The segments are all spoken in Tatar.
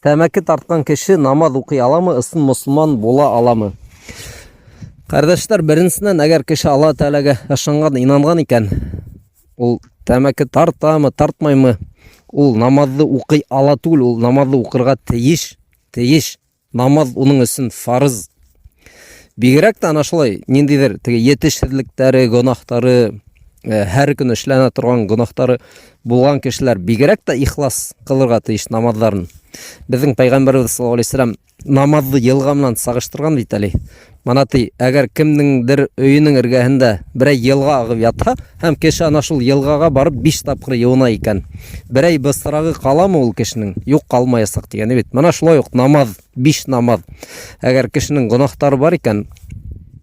Тәмәке тартқан кеше намаз укый аламы, ысын мусулман була аламы? Кардашлар, беренчедән, әгәр кеше Алла Тәгаләгә ышанган, инанган икән, ул тәмәке тартамы, тартмаймы, ул намазды укый ала түгел, ул намазды укырга тиеш. Намаз уның өчен фарыз. Бигрәк тә ана шулай ниндидер етешсезлектәре, гөнаһтары, һәр көн эшләнә торган гөнаһтары булган кешеләр бигрәк тә ихлас кылырга тиеш намазларын. Безнең Пәйгамбәрбез саллаллаһу алейһи ва саллям намазды елга белән сагыштырган бит әле. Мана әгәр кемнеңдер өйенең эргәһендә берәй елга агып ятса, һәм кеше ана шул елгага барып 5 тапкыр юына икән, берәй бысрагы каламы ул кешенең? Юк, калмаясак дигән бит. Мана шулай ук намаз, 5 намаз. Әгәр кешенең гөнаһтары бар икән,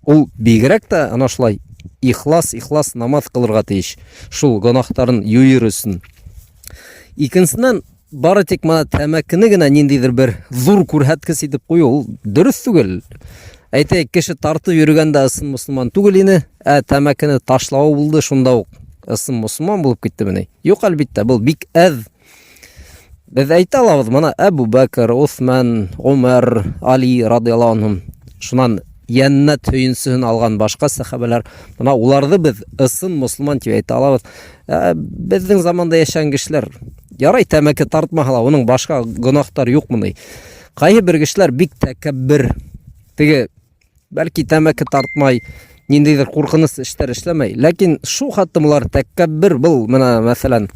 ул бигрәк тә ана шулай ихлас намаз кылырга тиеш. Шул гөнаһтарын юер өчен. Икенчедән, бары тик мана тәмәкене генә ниндидер бер зур күрһәткес итеп кую, ул дөрес түгел. Әйтәйек, кеше тартып йөргәндә ысын мусулман түгел ине, тәмәкене ташлау булды, шунда ук ысын мусулман булып киттеме? Юк, әлбиттә, был бик әз. Без әйтә алабыз, мана Әбу Бәкер, Усман, Умар, Али радиллаһу анһум, шунан яннат һөйенсеһен алган башка сахабалар, мана уларны без ысын мусулман дип әйтә алабыз. Безнең заманда яшәгән кешеләр ярай тәмәке тартмаһалар, уның башка гөнаһтары юкмы? Кайбер бер кешеләр бик тәкәббер, теге бәлки тәмәке тартмай, ниндидер куркыныч эшләр эшләмәй, ләкин шу хаттымлар тәкәббер, был менә мәсәлән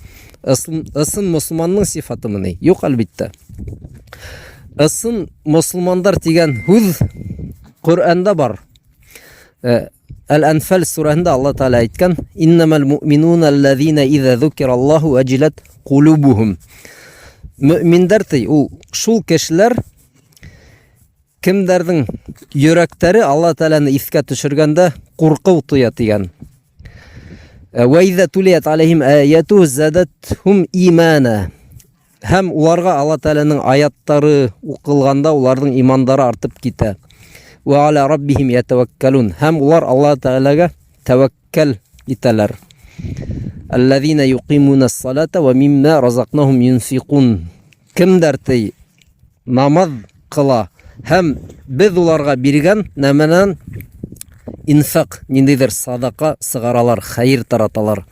ысын мусулманның сифатымы? Юк, әлбиттә. Ысын мусулмандар дигән сүз Коръәндә бар. Әл-Анфал сүрәһендә Алла Тәгалә әйткән: "Иннамал муъминуна аллазина иза зукираллаһу аҗилат кулубухум." Мөэминнәр ул шул кешеләр, кемдәрнең йөрәктәре Алла Тәгаләне искә төшергәндә курку туя дигән. "Ва иза тулият алейхим аяту задатхум имана." Һәм уларга Алла Тәгаләнең аяттары укылганда уларның имандары артып китә. "Ва аля раббихим ятаваккалун." Һәм улар Алла Тәгаләгә тәвәккәл итәләр. "Аллазина юқимунас салата ва мимма разакнахум юнфиқун." Кемдер намаз кыла һәм без уларга биргән нәмәнән инфак, ниндидер садака сыгаралар, хәйр тараталар.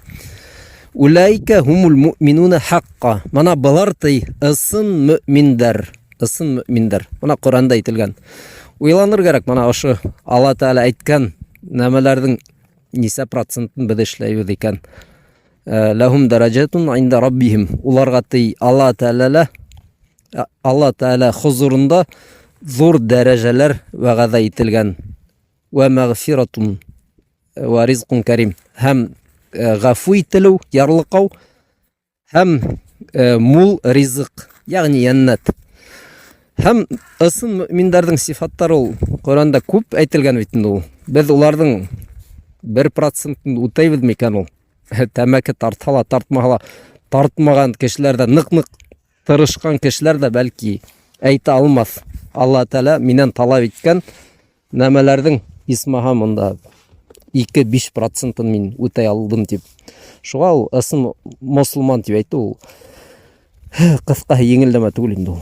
"Улайка хумул муъминуна хаққа." Мана булар ысын мөэминнәр, ысын мөэминнәр. Мана Коръәндә әйтелгән. Уйланыр кирәк, мана ошо Алла Тәгалә әйткән нәмәләрнең нисә процентын без эшләйбез икән. "Лахум дараҗатун инда раббихим." Уларга Алла Тәгалә хузурында зур дәрәҗәләр вәгъдә ителгән. "Ва магфиратун ва ризқун карим." Һәм гафу ителү, ярлыкау, һәм мул ризык, ягъни яннат. Һәм ысын мөэминнәрнең сифаттары ул Коръәндә күп әйтелгән бит инде ул. Без уларның 1%-ын үтәйбез микән ул? Тәмәке тартһала, тартмаһала, тартмаган кешеләр дә, нык тырышкан кешеләр дә бәлки әйтә алмас. Алла Тәгалә миннән талап иткән нәмәләрнең исмаһа монда 2-5%-ын мин үтәй алдым дип. Шуңа ул ысын мусулман дип әйтү ул кыска еңелдәмә түгел инде ул.